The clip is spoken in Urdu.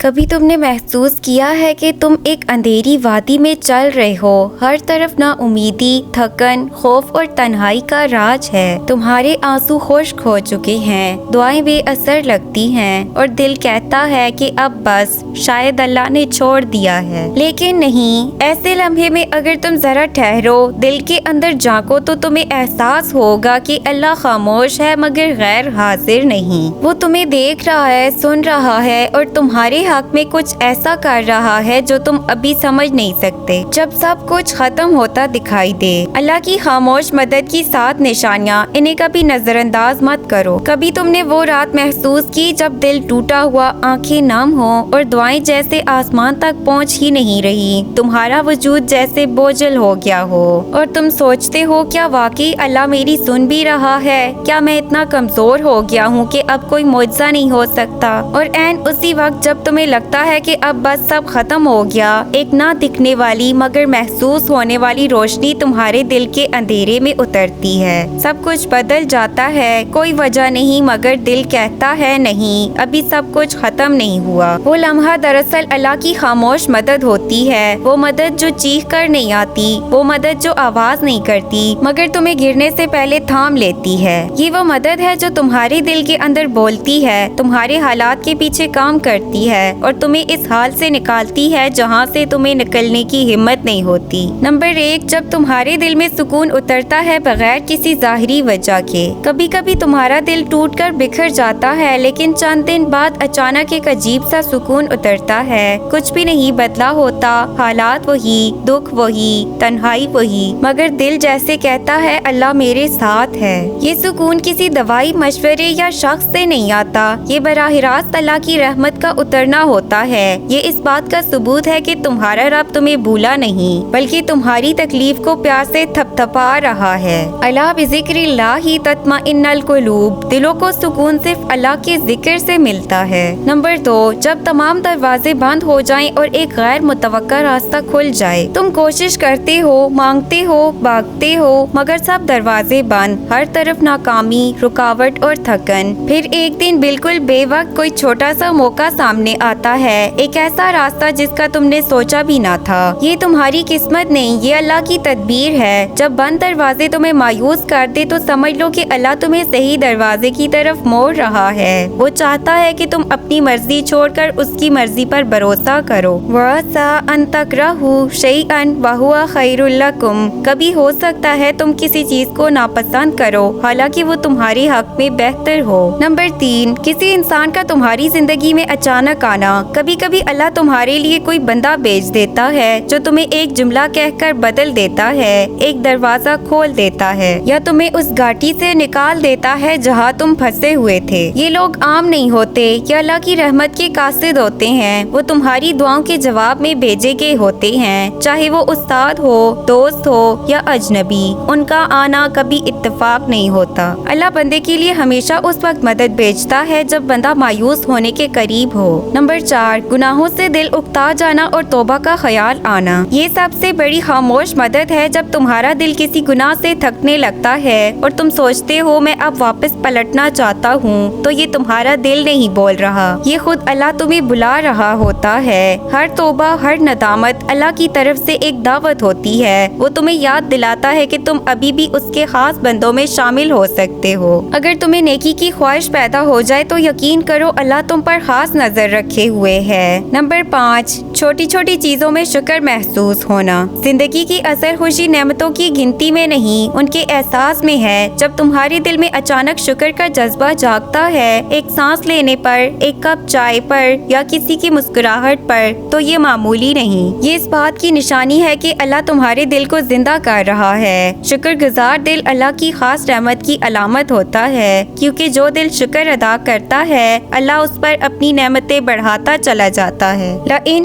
کبھی تم نے محسوس کیا ہے کہ تم ایک اندھیری وادی میں چل رہے ہو، ہر طرف نا امیدی، تھکن، خوف اور تنہائی کا راج ہے۔ تمہارے آنسو خشک ہو چکے ہیں، دعائیں بے اثر لگتی ہیں اور دل کہتا ہے کہ اب بس شاید اللہ نے چھوڑ دیا ہے، لیکن نہیں۔ ایسے لمحے میں اگر تم ذرا ٹھہرو، دل کے اندر جھانکو تو تمہیں احساس ہوگا کہ اللہ خاموش ہے مگر غیر حاضر نہیں۔ وہ تمہیں دیکھ رہا ہے، سن رہا ہے اور تمہارے حق میں کچھ ایسا کر رہا ہے جو تم ابھی سمجھ نہیں سکتے۔ جب سب کچھ ختم ہوتا دکھائی دے، اللہ کی خاموش مدد کی 7 نشانیاں، انہیں کبھی نظر انداز مت کرو۔ کبھی تم نے وہ رات محسوس کی جب دل ٹوٹا ہوا، آنکھیں نم ہوں اور دعائیں جیسے آسمان تک پہنچ ہی نہیں رہی، تمہارا وجود جیسے بوجھل ہو گیا ہو اور تم سوچتے ہو کیا واقعی اللہ میری سن بھی رہا ہے؟ کیا میں اتنا کمزور ہو گیا ہوں کہ اب کوئی معجزہ نہیں ہو سکتا؟ اور عین اسی وقت جب تمہیں لگتا ہے کہ اب بس سب ختم ہو گیا، ایک نہ دکھنے والی مگر محسوس ہونے والی روشنی تمہارے دل کے اندھیرے میں اترتی ہے۔ سب کچھ بدل جاتا ہے، کوئی وجہ نہیں مگر دل کہتا ہے نہیں، ابھی سب کچھ ختم نہیں ہوا۔ وہ لمحہ دراصل اللہ کی خاموش مدد ہوتی ہے، وہ مدد جو چیخ کر نہیں آتی، وہ مدد جو آواز نہیں کرتی مگر تمہیں گرنے سے پہلے تھام لیتی ہے۔ یہ وہ مدد ہے جو تمہارے دل کے اندر بولتی ہے، تمہارے حالات کے پیچھے کام کرتی ہے اور تمہیں اس حال سے نکالتی ہے جہاں سے تمہیں نکلنے کی ہمت نہیں ہوتی۔ نمبر 1، جب تمہارے دل میں سکون اترتا ہے بغیر کسی ظاہری وجہ کے۔ کبھی کبھی تمہارا دل ٹوٹ کر بکھر جاتا ہے لیکن چند دن بعد اچانک ایک عجیب سا سکون اترتا ہے۔ کچھ بھی نہیں بدلا ہوتا، حالات وہی، دکھ وہی، تنہائی وہی، مگر دل جیسے کہتا ہے اللہ میرے ساتھ ہے۔ یہ سکون کسی دوائی، مشورے یا شخص سے نہیں آتا، یہ براہ راست اللہ کی رحمت کا اترنا ہوتا ہے۔ یہ اس بات کا ثبوت ہے کہ تمہارا رب تمہیں بھولا نہیں بلکہ تمہاری تکلیف کو پیار سے تھپ تھپا رہا ہے۔ الا بذکر اللہ تطمئن القلوب، دلوں کو سکون صرف اللہ کے ذکر سے ملتا ہے۔ نمبر 2، جب تمام دروازے بند ہو جائیں اور ایک غیر متوقع راستہ کھل جائے، تم کوشش کرتے ہو، مانگتے ہو، بھاگتے ہو مگر سب دروازے بند، ہر طرف ناکامی، رکاوٹ اور تھکن۔ پھر ایک دن بالکل بے وقت کوئی چھوٹا سا موقع سامنے آتا ہے، ایک ایسا راستہ جس کا تم نے سوچا بھی نہ تھا۔ یہ تمہاری قسمت نہیں، یہ اللہ کی تدبیر ہے۔ جب بند دروازے تمہیں مایوس کر دے تو سمجھ لو کہ اللہ تمہیں صحیح دروازے کی طرف موڑ رہا ہے۔ وہ چاہتا ہے کہ تم اپنی مرضی چھوڑ کر اس کی مرضی پر بھروسہ کرو۔ وَعَسَىٰ أَن تَكْرَهُوا شَيْئًا وَهُوَ خَيْرٌ لَكُمْ، کبھی ہو سکتا ہے تم کسی چیز کو ناپسند کرو حالانکہ وہ تمہارے حق میں بہتر ہو۔ نمبر 3، کسی انسان کا تمہاری زندگی میں اچانک آنا۔ کبھی کبھی اللہ تمہارے لیے کوئی بندہ بھیج دیتا ہے جو تمہیں ایک جملہ کہہ کر بدل دیتا ہے، ایک دروازہ کھول دیتا ہے یا تمہیں اس گھاٹی سے نکال دیتا ہے جہاں تم پھنسے ہوئے تھے۔ یہ لوگ عام نہیں ہوتے، یہ اللہ کی رحمت کے قاصد ہوتے ہیں۔ وہ تمہاری دعاؤں کے جواب میں بھیجے گئے ہوتے ہیں، چاہے وہ استاد ہو، دوست ہو یا اجنبی۔ ان کا آنا کبھی اتفاق نہیں ہوتا۔ اللہ بندے کے لیے ہمیشہ اس وقت مدد بھیجتا ہے جب بندہ مایوس ہونے کے قریب ہو۔ نمبر 4، گناہوں سے دل اکتا جانا اور توبہ کا خیال آنا۔ یہ سب سے بڑی خاموش مدد ہے۔ جب تمہارا دل کسی گناہ سے تھکنے لگتا ہے اور تم سوچتے ہو میں اب واپس پلٹنا چاہتا ہوں، تو یہ تمہارا دل نہیں بول رہا، یہ خود اللہ تمہیں بلا رہا ہوتا ہے۔ ہر توبہ، ہر ندامت اللہ کی طرف سے ایک دعوت ہوتی ہے۔ وہ تمہیں یاد دلاتا ہے کہ تم ابھی بھی اس کے خاص بندوں میں شامل ہو سکتے ہو۔ اگر تمہیں نیکی کی خواہش پیدا ہو جائے تو یقین کرو اللہ تم پر خاص نظر رکھے ہوئے ہے۔ نمبر 5، چھوٹی چھوٹی چیزوں میں شکر محسوس ہونا۔ زندگی کی اصل خوشی نعمتوں کی گنتی میں نہیں، ان کے احساس میں ہے۔ جب تمہارے دل میں اچانک شکر کا جذبہ جاگتا ہے، ایک سانس لینے پر، ایک کپ چائے پر یا کسی کی مسکراہٹ پر، تو یہ معمولی نہیں، یہ اس بات کی نشانی ہے کہ اللہ تمہارے دل کو زندہ کر رہا ہے۔ شکر گزار دل اللہ کی خاص رحمت کی علامت ہوتا ہے، کیونکہ جو دل شکر ادا کرتا ہے اللہ اس پر اپنی نعمتیں بڑھاتا چلا جاتا ہے۔ لَإِن